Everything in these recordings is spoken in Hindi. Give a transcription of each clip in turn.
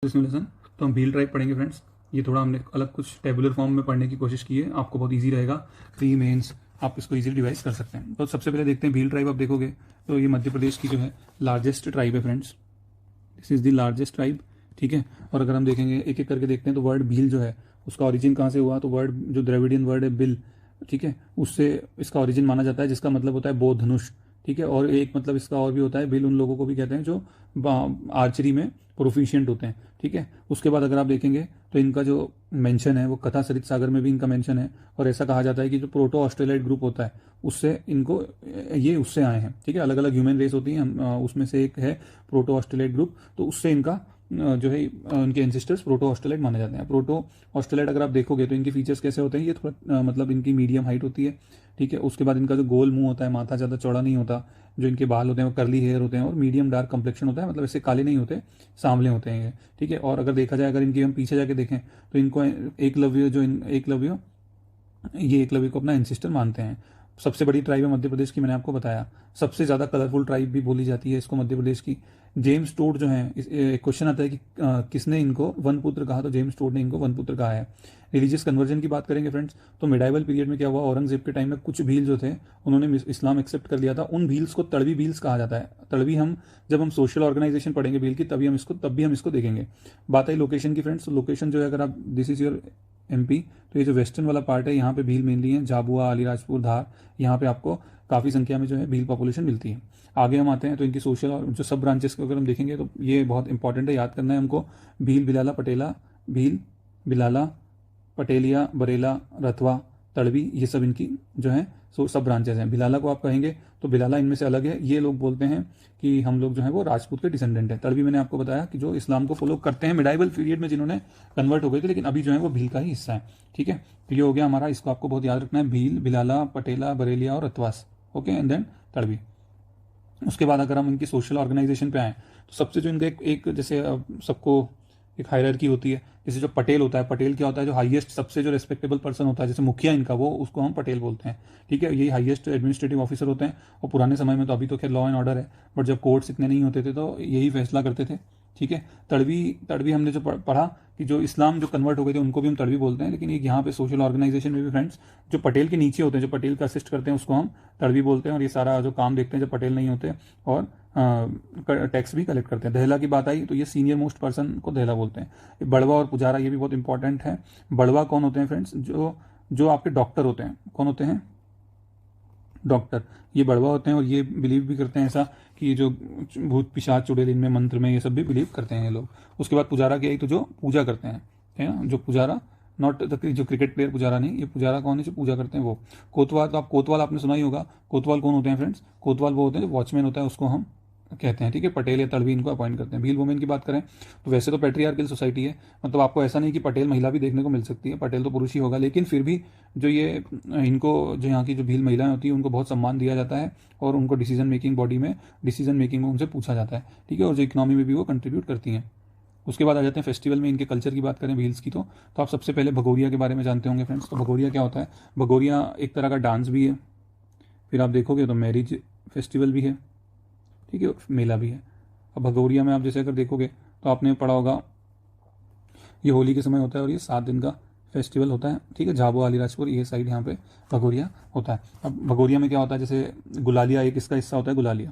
इसमें लेसन तो हम व्हील ड्राइव पढ़ेंगे फ्रेंड्स। ये थोड़ा हमने अलग कुछ टेबुलर फॉर्म में पढ़ने की कोशिश की है, आपको बहुत इजी रहेगा। प्री मेंस आप इसको इजीली डिवाइस कर सकते हैं। तो सबसे पहले देखते हैं व्हील ड्राइव। आप देखोगे तो ये मध्य प्रदेश की जो है लार्जेस्ट ट्राइब है friends. This is the largest tribe, ठीक है। और अगर हम देखेंगे एक एक करके देखते हैं तो वर्ड भील जो है उसका ओरिजिन कहाँ से हुआ, तो वर्ड जो द्रविडियन वर्ड है बिल, ठीक है, उससे इसका ओरिजिन माना जाता है, जिसका मतलब होता है बो धनुष, ठीक है। और एक मतलब इसका और भी होता है, बिल उन लोगों को भी कहते हैं जो आर्चरी में प्रोफिशिएंट होते हैं, ठीक है। उसके बाद अगर आप देखेंगे तो इनका जो मेंशन है वो कथा सरित सागर में भी इनका मेंशन है। और ऐसा कहा जाता है कि जो प्रोटो ऑस्ट्रेलाइट ग्रुप होता है उससे इनको ये उससे आए हैं, ठीक है। अलग अलग ह्यूमन रेस होती हैं, उसमें से एक है प्रोटो ऑस्ट्रेलाइट ग्रुप, तो उससे इनका जो है उनके एंसिस्टर्स प्रोटो ऑस्ट्रेलाइट माने जाते हैं। प्रोटो ऑस्ट्रेलाइट अगर आप देखोगे तो इनके फीचर्स कैसे होते हैं, ये थोड़ा मतलब इनकी मीडियम हाइट होती है, ठीक है। उसके बाद इनका जो गोल मुंह होता है, माथा ज़्यादा चौड़ा नहीं होता, जो इनके बाल होते हैं वो करली हेयर होते हैं, और मीडियम डार्क कम्प्लेक्शन होता है, मतलब इससे काले नहीं होते, सांवले होते हैं ये, ठीक है। और अगर देखा जाए, अगर इनकी हम पीछे जाके देखें तो इनको एकलव्य जो एकलव्य, ये एकलव्य को अपना एंसिस्टर मानते हैं। सबसे बड़ी ट्राइब है मध्य प्रदेश की, मैंने आपको बताया। सबसे ज़्यादा कलरफुल ट्राइब भी बोली जाती है इसको मध्य प्रदेश की। जेम्स टोड जो है, एक क्वेश्चन आता है कि किसने इनको वन पुत्र कहा, तो जेम्स टोड ने इनको वन पुत्र कहा है। रिलीजियस कन्वर्जन की बात करेंगे फ्रेंड्स, तो मिडाइवल पीरियड में क्या हुआ, औरंगजेब के टाइम में कुछ भील जो थे उन्होंने इस्लाम एक्सेप्ट कर लिया था। उन भील्स को तड़वी भील्स कहा जाता है। तड़वी हम जब हम सोशल ऑर्गेनाइजेशन पढ़ेंगे भील की तब भी हम इसको देखेंगे। बात आई लोकेशन की फ्रेंड्स, लोकेशन जो है, अगर आप दिस इज योर एमपी, तो ये जो वेस्टर्न वाला पार्ट है यहाँ पे भील मेनली है, झाबुआ, अलीराजपुर, धार, यहाँ पे आपको काफ़ी संख्या में जो है भील पॉपुलेशन मिलती है। आगे हम आते हैं तो इनकी सोशल और जो सब ब्रांचेस को अगर हम देखेंगे तो ये बहुत इंपॉर्टेंट है, याद करना है हमको। भील, बिलाला, पटेला, भील, बिलाला, पटेलिया, बरेला, रथवा, तड़वी, ये सब इनकी जो है सब ब्रांचेस हैं। बिलाला को आप कहेंगे तो बिलाला इनमें से अलग है, ये लोग बोलते हैं कि हम लोग जो है वो राजपूत के डिसेंडेंट हैं। तड़वी मैंने आपको बताया कि जो इस्लाम को फॉलो करते हैं मिडाइवल पीरियड में, जिन्होंने कन्वर्ट हो गए थे, लेकिन अभी जो है वो भील का ही हिस्सा है, ठीक है। तो ये हो गया हमारा, इसको आपको बहुत याद रखना है, भील, बिलाला, पटेला, बरेलिया और रथवास, ओके, एंड देन तड़वी। उसके बाद अगर हम इनकी सोशल ऑर्गेनाइजेशन पे आए तो सबसे जो इनका एक जैसे सबको एक हायरार्की होती है, जैसे जो पटेल होता है, पटेल क्या होता है, जो हाईएस्ट सबसे जो रेस्पेक्टेबल पर्सन होता है, जैसे मुखिया इनका, वो उसको हम पटेल बोलते हैं, ठीक है। यही हाईएस्ट एडमिनिस्ट्रेटिव ऑफिसर होते हैं। और पुराने समय में तो, अभी तो खैर लॉ एंड ऑर्डर है, बट जब कोर्ट्स इतने नहीं होते थे तो यही फैसला करते थे, ठीक है। तड़वी, तड़वी हमने जो पढ़ा कि जो इस्लाम जो कन्वर्ट हो गए थे उनको भी हम तड़वी बोलते हैं, लेकिन एक यहाँ पे सोशल ऑर्गेनाइजेशन में भी फ्रेंड्स जो पटेल के नीचे होते हैं, जो पटेल का असिस्ट करते हैं, उसको हम तड़वी बोलते हैं। और ये सारा जो काम देखते हैं जब पटेल नहीं होते, और टैक्स भी कलेक्ट करते हैं। दहला की बात आई तो ये सीनियर मोस्ट पर्सन को दहला बोलते हैं। बड़वा और पुजारा ये भी बहुत इंपॉर्टेंट है। बड़वा कौन होते हैं फ्रेंड्स, जो जो आपके डॉक्टर होते हैं, कौन होते हैं, डॉक्टर, ये बड़वा होते हैं। और ये बिलीव भी करते हैं ऐसा कि जो भूत पिशाच चुड़ैल इनमें मंत्र में, ये सब भी बिलीव करते हैं ये लोग। उसके बाद पुजारा की आई तो जो पूजा करते हैं, है ना, जो पुजारा, नॉट जो क्रिकेट प्लेयर पुजारा नहीं, ये पुजारा कौन है, जो पूजा करते हैं वो। कोतवाल, तो आप कोतवाल आपने सुना ही होगा। कोतवाल कौन होते हैं फ्रेंड्स, कोतवाल वो होते हैं जो वॉचमैन होता है, उसको हम कहते हैं, ठीक है। पटेल या तड़वी इनको अपॉइंट करते हैं। भील वुमेन की बात करें तो वैसे तो पैट्रियार्कल सोसाइटी है, मतलब आपको ऐसा नहीं कि पटेल महिला भी देखने को मिल सकती है, पटेल तो पुरुष ही होगा, लेकिन फिर भी जो ये इनको जो यहाँ की जो भील महिलाएं होती है उनको बहुत सम्मान दिया जाता है, और उनको डिसीजन मेकिंग बॉडी में, डिसीजन मेकिंग में उनसे पूछा जाता है, ठीक है। और जो इकोनॉमी में भी वो कंट्रीब्यूट करती हैं। उसके बाद आ जाते हैं फेस्टिवल में, इनके कल्चर की बात करें भील्स की, तो आप सबसे पहले भगोरिया के बारे में जानते होंगे फ्रेंड्स। तो भगोरिया क्या होता है, भगोरिया एक तरह का डांस भी है, फिर आप देखोगे तो मैरिज फेस्टिवल भी है, ठीक है, मेला भी है। अब भगोरिया में आप जैसे अगर देखोगे तो आपने पढ़ा होगा, ये होली के समय होता है और ये 7 दिन का फेस्टिवल होता है, ठीक है। झाबुआ, अलीराजपुर, ये साइड यहाँ पे भगोरिया होता है। अब भगोरिया में क्या होता है, जैसे गुलालिया एक इसका हिस्सा होता है, गुलालिया।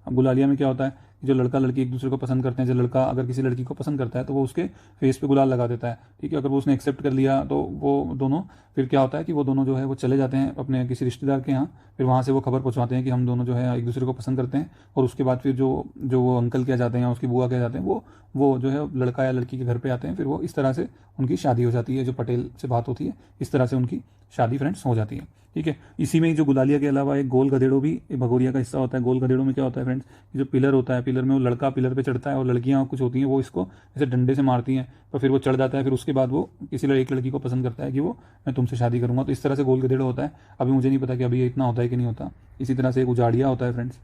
अब गुलालिया में क्या होता है कि जो लड़का लड़की एक दूसरे को पसंद करते हैं, जो लड़का अगर किसी लड़की को पसंद करता है तो वो उसके फेस पे गुलाल लगा देता है, ठीक है। अगर वो उसने एक्सेप्ट कर लिया तो वो दोनों, फिर क्या होता है कि वो दोनों जो है वो चले जाते हैं अपने किसी रिश्तेदार के यहाँ, फिर वहाँ से वो खबर पहुँचवाते हैं कि हम दोनों जो है एक दूसरे को पसंद करते हैं। और उसके बाद फिर जो जो वो अंकल क्या जाते हैं या उसकी बुआ क्या जाते हैं, वो जो है लड़का या लड़की के घर पे आते हैं, फिर वो इस तरह से उनकी शादी हो जाती है। जो पटेल से बात होती है, इस तरह से उनकी शादी फ्रेंड्स हो जाती है, ठीक है। इसी में ही जो गुलालिया के अलावा एक गोल गधेड़ो भी भगोरिया का हिस्सा होता है। गोल गधेड़ो में क्या होता है फ्रेंड्स, जो पिलर होता है, पिलर में वो लड़का पिलर पे चढ़ता है और लड़कियां कुछ होती हैं वो इसको ऐसे डंडे से मारती हैं, तो फिर वो चढ़ जाता है। फिर उसके बाद वो किसी एक लड़की को पसंद करता है कि वो मैं तुमसे शादी करूंगा, तो इस तरह से गोल गधेड़ो होता है। अभी मुझे नहीं पता कि अभी ये इतना होता है कि नहीं होता। इसी तरह से एक उजाड़िया होता है फ्रेंड्स,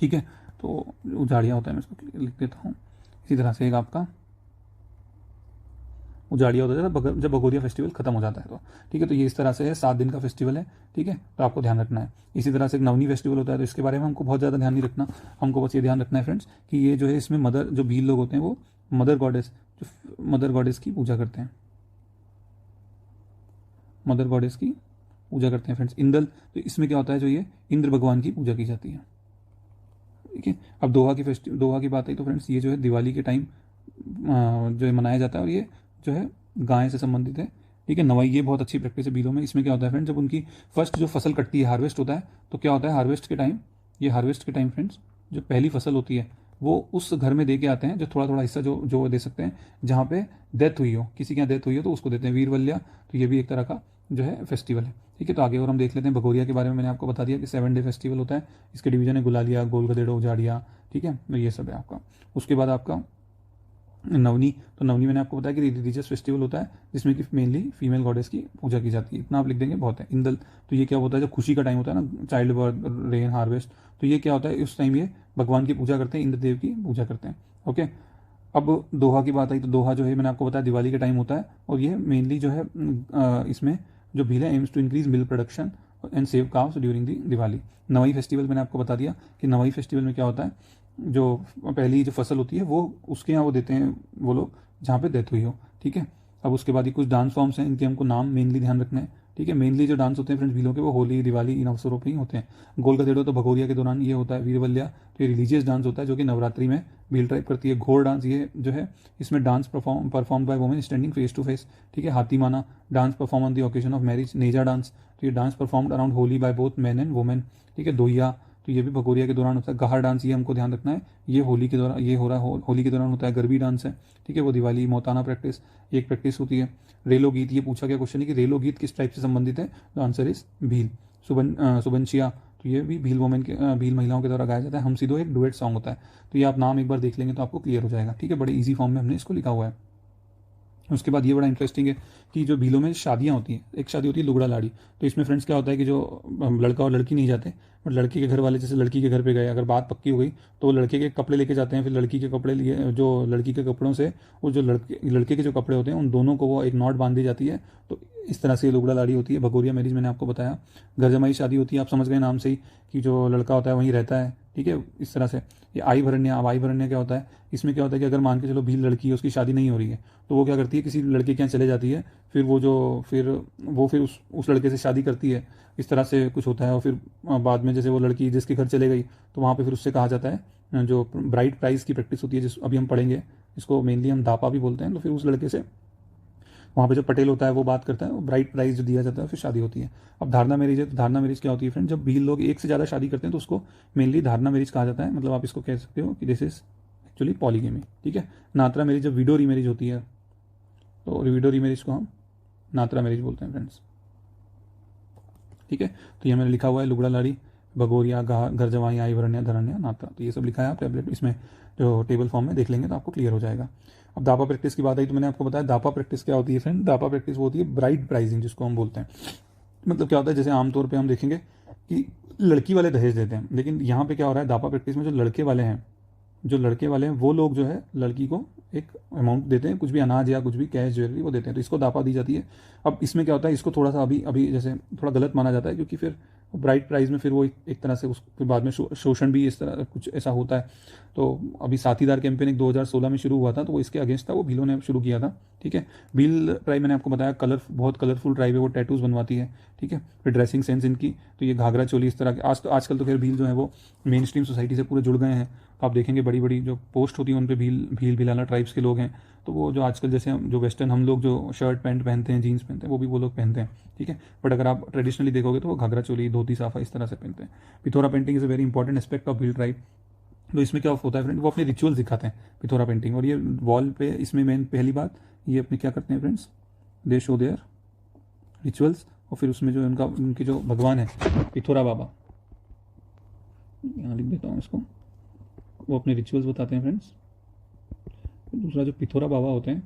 ठीक है, तो उजाड़िया होता है, मैं इसको लिख देता हूँ। इसी तरह से एक आपका उजाड़िया होता है जब भगोरिया फेस्टिवल खत्म हो जाता है तो, ठीक है। तो ये इस तरह से है, 7 दिन का फेस्टिवल है, ठीक है। तो आपको ध्यान रखना है। इसी तरह से एक नवनी फेस्टिवल होता है, तो इसके बारे में हमको बहुत ज़्यादा ध्यान नहीं रखना, हमको बस ये ध्यान रखना है फ्रेंड्स कि ये जो है इसमें मदर, जो भील लोग होते हैं वो मदर गॉडेस की पूजा करते हैं, मदर गॉडेस की पूजा करते हैं फ्रेंड्स। इंदल, तो इसमें क्या होता है, जो ये इंद्र भगवान की पूजा की जाती है, ठीक है। अब दोहा की बात आई तो फ्रेंड्स ये जो है दिवाली के टाइम जो है मनाया जाता है, और ये जो है गाय से संबंधित है, ठीक है। नवाई, ये बहुत अच्छी प्रैक्टिस है भीलों में। इसमें क्या होता है फ्रेंड्स, जब उनकी फर्स्ट जो फसल कटती है, हार्वेस्ट होता है, तो क्या होता है हार्वेस्ट के टाइम फ्रेंड्स, जो पहली फसल होती है वो उस घर में दे के आते हैं, जो थोड़ा थोड़ा हिस्सा जो दे सकते हैं, जहाँ पे डेथ हुई हो, किसी के यहाँ डेथ हुई हो तो उसको देते हैं, वीरवल्या। तो ये भी एक तरह का जो है फेस्टिवल है, ठीक है। तो आगे और हम देख लेते हैं भगोरिया के बारे में। मैंने आपको बता दिया कि 7 डे फेस्टिवल होता है। इसके डिवीजन है गुलालिया, गोल गदेड़ो, उजाड़िया, ठीक है। तो ये सब है आपका। उसके बाद आपका नवनी, तो नवनी मैंने आपको बताया कि रिलीजियस फेस्टिवल होता है, जिसमें कि मेनली फीमेल गॉडेस की पूजा की जाती है। इतना आप लिख देंगे बहुत है। इंदल, तो ये क्या होता है, जब खुशी का टाइम होता है ना, चाइल्ड बर्थ, रेन, हार्वेस्ट, तो ये क्या होता है, उस टाइम ये भगवान की पूजा करते हैं, इंद्र देव की पूजा करते हैं, ओके। अब दोहा की बात आई तो दोहा जो है मैंने आपको बताया दिवाली के टाइम होता है, और ये मेनली जो है इसमें जो भील है aims to increase milk production and save cows during the Diwali. Navai festival मैंने आपको बता दिया कि नवाई फेस्टिवल में क्या होता है, जो पहली जो फसल होती है वो उसके यहाँ वो देते हैं वो लोग जहाँ पे डेथ हुई हो, ठीक है। अब उसके बाद ही कुछ डांस फॉर्म्स हैं, इनके हमको नाम मेनली ध्यान रखना है, ठीक है। मेनली जो डांस होते हैं फ्रेंड्स भीलों के, वो होली, दिवाली, इन अवसरों पर ही होते हैं। गोल गधेड़ो तो भगोरिया के दौरान ये होता है। वीरवल्या तो ये रिलीजियस डांस होता है, जो कि नवरात्रि में भील ट्राइब करती है। घोड़ डांस ये जो है, इसमें dance perform by women standing face to face, ठीक है। हाथीमाना dance perform on the occasion of marriage. नेजा डांस, तो ये dance performed around Holi by both man and women, ठीक है। दोहिया, तो ये भी भगोरिया के दौरान होता है। गहार डांस, ये हमको ध्यान रखना है, ये होली के दौरान, ये हो रहा है होली के दौरान होता है। गरबी डांस है, ठीक है, वो दिवाली। मोताना प्रैक्टिस एक प्रैक्टिस होती है। रेलो गीत, ये पूछा गया क्वेश्चन है कि रेलो गीत किस टाइप से संबंधित है, तो आंसर इज भील। सुबंशिया, तो ये भी भील वुमेन के, भील महिलाओं के द्वारा गाया जाता है। हम सीधो एक डुएट सॉन्ग होता है। तो ये आप नाम एक बार देख लेंगे तो आपको क्लियर हो जाएगा, ठीक है। बड़े ईजी फॉर्म में हमने इसको लिखा हुआ है। उसके बाद ये बड़ा इंटरेस्टिंग है कि जो भीलों में शादियाँ होती हैं, एक शादी होती है लुगड़ा लाड़ी। तो इसमें फ्रेंड्स क्या होता है कि जो लड़का और लड़की नहीं जाते, बट लड़के के घर वाले जैसे लड़की के घर पे गए, अगर बात पक्की हो गई तो वो लड़के के कपड़े लेके जाते हैं, फिर लड़की के कपड़े लिए, जो लड़की के कपड़ों से वो जो लड़के के जो कपड़े होते हैं उन दोनों को वो एक नॉट बांध दी जाती है। तो इस तरह से लुगड़ा लाड़ी होती है। भगोरिया मैरिज मैंने आपको बताया। घर जमाई शादी होती है, आप समझ गए नाम से ही कि जो लड़का होता है वहीं रहता है, ठीक है। इस तरह से ये आई भरण्या। अब आई भरण्या क्या होता है, इसमें क्या होता है कि अगर मान के चलो भील लड़की है, उसकी शादी नहीं हो रही है, तो वो क्या करती है, किसी लड़के के यहाँ चले जाती है, फिर वो फिर उस लड़के से शादी करती है। इस तरह से कुछ होता है। और फिर बाद में जैसे वो लड़की जिसके घर चले गई, तो वहाँ पे फिर उससे कहा जाता है, जो ब्राइड प्राइज की प्रैक्टिस होती है, जिस अभी हम पढ़ेंगे, इसको मेनली हम दापा भी बोलते हैं। तो फिर उस लड़के से वहाँ पे जो पटेल होता है वो बात करता है, वो ब्राइट प्राइज जो दिया जाता है, फिर शादी होती है। अब धारणा मैरिज है, तो धारणा मैरिज क्या होती है फ्रेंड, जब भील लोग एक से ज़्यादा शादी करते हैं तो उसको मेनली धारणा मैरिज कहा जाता है। मतलब आप इसको कह सकते हो कि दिस इज एक्चुअली पॉलीगेमी, ठीक है। नात्रा मैरिज, जब विडो रीमैरिज होती है, तो विडो रीमैरिज को हम नात्रा मैरिज बोलते हैं फ्रेंड्स, ठीक है। तो ये मैंने लिखा हुआ है लुगड़ा लाड़ी, भगोरिया, घर जवाई, आई भरण्या, धरण्या, नात्रा, तो ये सब लिखा है। आप टैबलेट इसमें जो टेबल फॉर्म में देख लेंगे तो आपको क्लियर हो जाएगा। अब दापा प्रैक्टिस की बात आई तो मैंने आपको बताया दापा प्रैक्टिस क्या होती है फ्रेंड। दापा प्रैक्टिस वो होती है ब्राइड प्राइजिंग, जिसको हम बोलते हैं। मतलब क्या होता है, जैसे आमतौर पे हम देखेंगे कि लड़की वाले दहेज देते हैं, लेकिन यहाँ पे क्या हो रहा है, दापा प्रैक्टिस में जो लड़के वाले हैं वो लोग जो है लड़की को एक अमाउंट देते हैं, कुछ भी अनाज या कुछ भी कैश ज्वेलरी वो देते हैं, तो इसको दापा दी जाती है। अब इसमें क्या होता है, इसको थोड़ा सा अभी जैसे थोड़ा गलत माना जाता है, क्योंकि फिर ब्राइट प्राइज में फिर वो एक तरह से उसके बाद में शोषण भी इस तरह कुछ ऐसा होता है। तो अभी साथीदार कैंपेन एक 2016 में शुरू हुआ था, तो वो इसके अगेंस्ट था, वो भीलों ने शुरू किया था, ठीक है। भील ट्राइब मैंने आपको बताया बहुत कलरफुल ट्राइब है, वो टैटूज बनवाती है, ठीक है। फिर ड्रेसिंग सेंस इनकी, तो ये घाघरा चोली इस तरह के आजकल तो फिर भील जो है वो मेन स्ट्रीम सोसाइटी से पूरे जुड़ गए हैं। आप देखेंगे बड़ी बड़ी जो पोस्ट होती है उन पर भीलाना ट्राइब्स के लोग हैं, तो वो जो आजकल जैसे जो वेस्टर्न हम लोग जो शर्ट पैंट पहनते हैं, जीन्स पहनते हैं, वो भी वो लोग पहनते हैं, ठीक है। बट अगर आप ट्रेडिशनली देखोगे तो वो घाघरा चोली, धोती, साफा इस तरह से पहनते हैं। Pithora painting is a very important aspect of Bhil tribe. तो इसमें क्या होता है फ्रेंड, वो अपने रिचुअल्स दिखाते हैं पिथोरा पेंटिंग, और ये वॉल पे इसमें मेन पहली बात ये अपने क्या करते हैं friends, they show their rituals. और फिर उसमें जो उनके जो भगवान है पिथोरा बाबा, यहाँ लिख देता हूँ इसको, वो अपने रिचुअल्स बताते हैं फ्रेंड्स। दूसरा जो पिथोरा बाबा होते हैं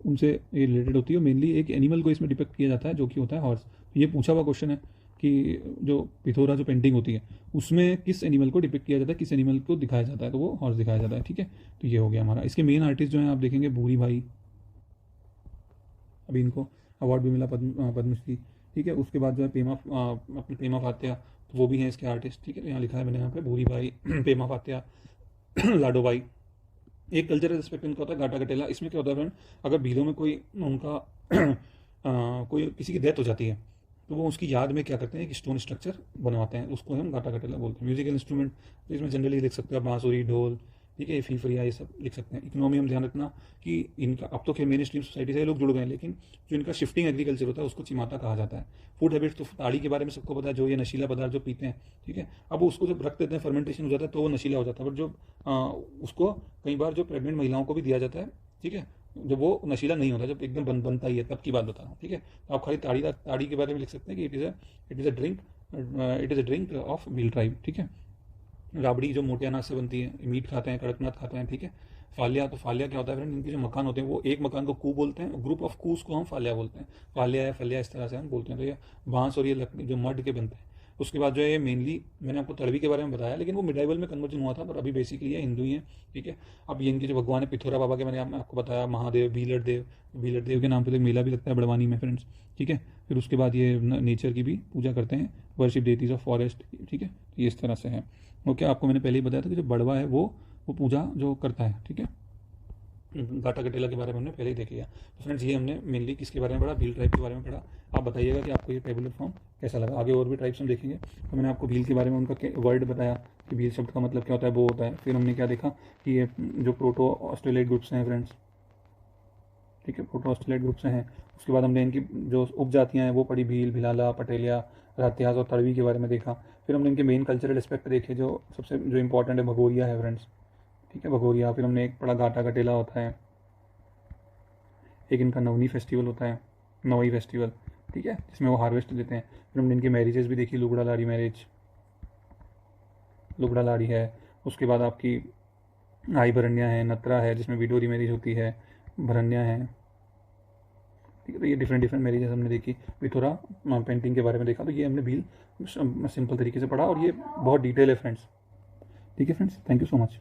उनसे ये रिलेटेड होती है, मेनली एक एनिमल को इसमें डिपेक्ट किया जाता है जो कि होता है हॉर्स। ये पूछा हुआ क्वेश्चन है कि जो पिथोरा जो पेंटिंग होती है उसमें किस एनिमल को डिपेक्ट किया जाता है, किस एनिमल को दिखाया जाता है, तो वो हॉर्स दिखाया जाता है, ठीक है। तो ये हो गया हमारा। इसके मेन आर्टिस्ट जो हैं आप देखेंगे भूरी भाई, अभी इनको अवार्ड भी मिला पद्मश्री, ठीक है। उसके बाद जो है अपने पेमा फातिया, तो वो भी हैं इसके आर्टिस्ट, ठीक है। यहाँ लिखा है मैंने यहाँ पे भूरी बाई पेमा फातिया लाडो बाई। एक कल्चरल एस्पेक्ट इनका होता है गाटा कटेला। इसमें क्या होता है फ्रेंड, अगर भीलों में कोई उनका कोई किसी की डेथ हो जाती है तो वो उसकी याद में क्या करते हैं, एक स्टोन स्ट्रक्चर बनवाते हैं, उसको हम गाटा कटेला बोलते हैं। म्यूजिकल इंस्ट्रूमेंट तो इसमें जनरली लिख सकते हो आप बांसुरी, ढोल, ठीक है, फीफरिया, ये सब लिख सकते हैं। इकोनॉमी हम ध्यान रखना कि इनका अब तो खैर मेन स्ट्रीम सोसाइटी से लोग जुड़ गए हैं, लेकिन जो इनका शिफ्टिंग एग्रीकल्चर होता है उसको चिमाता कहा जाता है। फूड हैबिट्स तो ताड़ी के बारे में सबको पता है, जो ये नशीला पदार्थ जो पीते हैं, ठीक है। अब उसको जब रख देते हैं, फर्मेंटेशन हो जाता है तो वो नशीला हो जाता है, बट जो उसको कई बार जो प्रेग्नेंट महिलाओं को भी दिया जाता है, ठीक है, जब वो नशीला नहीं होता, जब एकदम बनता ही है, तब की बात बता रहा हूँ, ठीक है। तो आप खाली ताड़ी के बारे में लिख सकते हैं कि it is a drink of Bhil tribe, ठीक है। राबड़ी जो मोटे अनाज से बनती है, मीट खाते हैं, कड़कनाथ खाते हैं, ठीक है। फालिया, तो फालिया क्या होता है फ्रेंड, इनके जो मकान होते हैं वो एक मकान को कू बोलते हैं, ग्रुप ऑफ कूस को हम फालिया बोलते हैं, फालिया है फलिया इस तरह से हम बोलते हैं। तो ये बांस और ये लकड़ी जो मड के बनते हैं। उसके बाद जो है ये मेनली मैंने आपको तड़वी के बारे में बताया, लेकिन वो मिडाइवल में कन्वर्जन हुआ था, पर अभी बेसिकली ये हिंदू ही है, ठीक है। अब ये इनके जो भगवान है पिथौरा बाबा के मैंने आपको बताया, महादेव, भीलर देव के नाम पे तो एक मेला भी लगता है बड़वानी में फ्रेंड्स, ठीक है। फिर उसके बाद ये नेचर की भी पूजा करते हैं, वर्शिप डेटीज ऑफ फॉरेस्ट, ठीक है। ये इस तरह से है। ओके, आपको मैंने पहले ही बताया था कि जो बड़वा है वो पूजा जो करता है, ठीक है। गाटा कटेला के बारे में हमने पहले ही देख लिया। तो फ्रेंड्स ये हमने मेनली किसके बारे में पढ़ा, भील ट्राइब के बारे में पढ़ा। आप बताइएगा कि आपको ये टेबुलर फॉर्म कैसा लगा। आगे और भी ट्राइब्स हम देखेंगे। तो मैंने आपको भील के बारे में उनका वर्ड बताया कि भील शब्द का मतलब क्या होता है, वो होता है। फिर हमने क्या देखा कि ये जो प्रोटो ऑस्ट्रेलियाइट ग्रुप्स हैं फ्रेंड्स, ठीक है, प्रोटो ऑस्ट्रेलियाइट ग्रुप्स हैं। उसके बाद हमने इनकी जो उपजातियाँ हैं वो पढ़ी, भील, भिलाला, पटेलिया, रात्यास और तड़वी के बारे में देखा। फिर हमने इनके मेन कल्चरल एस्पेक्ट देखे, जो सबसे जो इंपॉर्टेंट है भगोरिया है फ्रेंड्स, ठीक है, भगोरिया। फिर हमने एक पढ़ा गाटा कटेला होता है, एक इनका नवनी फेस्टिवल होता है, नवई फेस्टिवल, ठीक है, जिसमें वो हार्वेस्ट देते हैं। फिर हमने इनकी मैरिजेस भी देखी, लुगड़ा लाड़ी मैरिज, लुगड़ा लाड़ी है। उसके बाद आपकी आई भरन्या है, नत्रा है जिसमें विडोरी मैरिज होती है, भरन्या है, ठीक है। तो ये डिफरेंट मैरिजेस हमने देखी। पिथौरा पेंटिंग के बारे में देखा। तो ये हमने भील सिंपल तरीके से पढ़ा और ये बहुत डिटेल है फ्रेंड्स, ठीक है friends. Thank you so much.